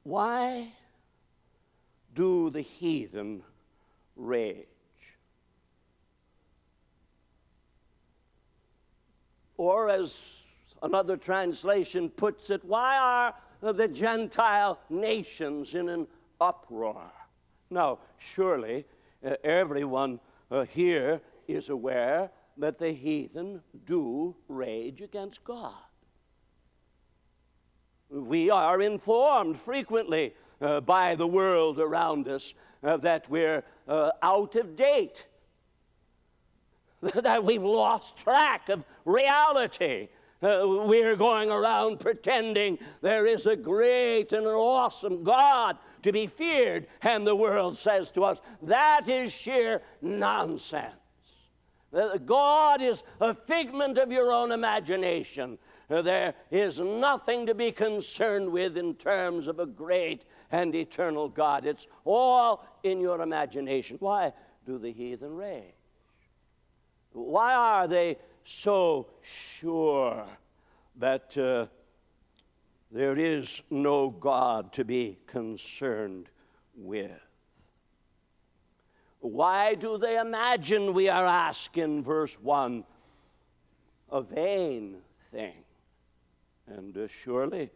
Why do the heathen rage? Or as another translation puts it, why are the Gentile nations in an uproar? Now, surely everyone here is aware that the heathen do rage against God. We are informed frequently by the world around us that we're out of date, that we've lost track of reality. We're going around pretending there is a great and an awesome God to be feared, and the world says to us, that is sheer nonsense. God is a figment of your own imagination. There is nothing to be concerned with in terms of a great and eternal God. It's all in your imagination. Why do the heathen rage? Why are they so sure that there is no God to be concerned with? Why do they imagine, we are asked in verse 1, a vain thing? And surely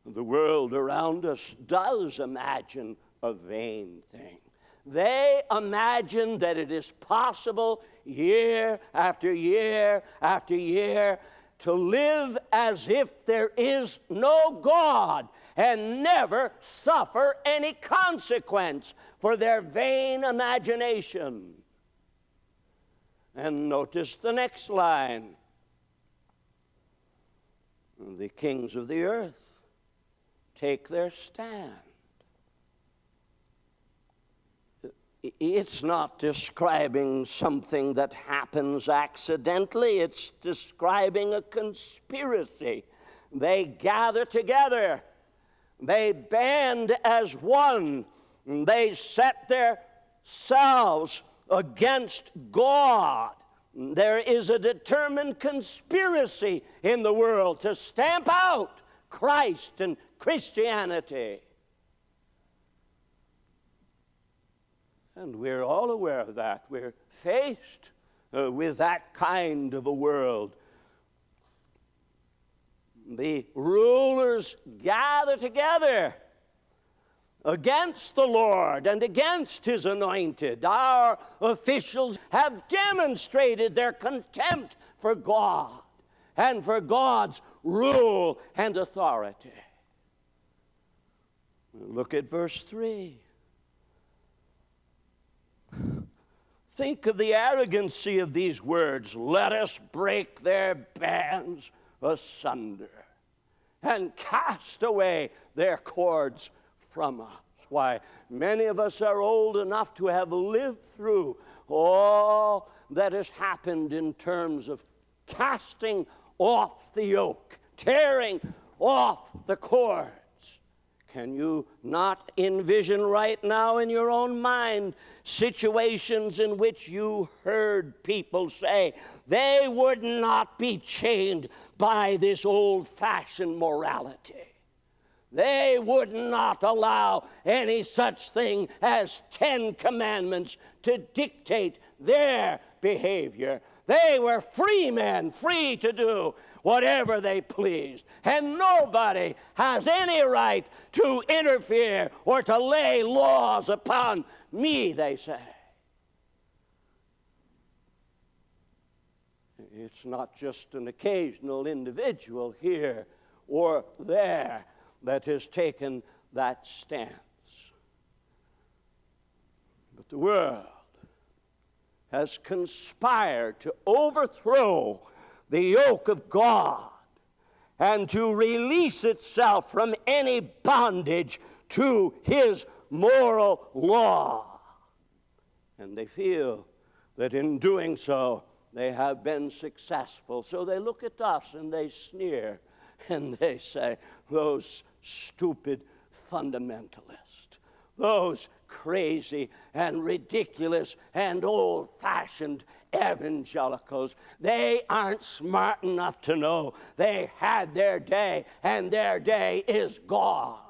the world around us does imagine a vain thing. They imagine that it is possible year after year after year to live as if there is no God and never suffer any consequence for their vain imagination. And notice the next line. The kings of the earth take their stand. It's not describing something that happens accidentally. It's describing a conspiracy. They gather together. They band as one. They set themselves against God. There is a determined conspiracy in the world to stamp out Christ and Christianity. And we're all aware of that. We're faced with that kind of a world. The rulers gather together against the Lord and against his anointed. Our officials have demonstrated their contempt for God and for God's rule and authority. Look at verse 3. Think of the arrogancy of these words. Let us break their bands asunder and cast away their cords from us. Why, many of us are old enough to have lived through all that has happened in terms of casting off the yoke, tearing off the cords. Can you not envision right now in your own mind situations in which you heard people say they would not be chained by this old-fashioned morality? They would not allow any such thing as 10 commandments to dictate their behavior. They were free men, free to do whatever they pleased. And nobody has any right to interfere or to lay laws upon me, they say. It's not just an occasional individual here or there that has taken that stance. But the world has conspired to overthrow the yoke of God and to release itself from any bondage to his moral law. And they feel that in doing so, they have been successful. So they look at us and they sneer and they say, those stupid fundamentalists, those crazy and ridiculous and old-fashioned evangelicals, they aren't smart enough to know they had their day and their day is gone.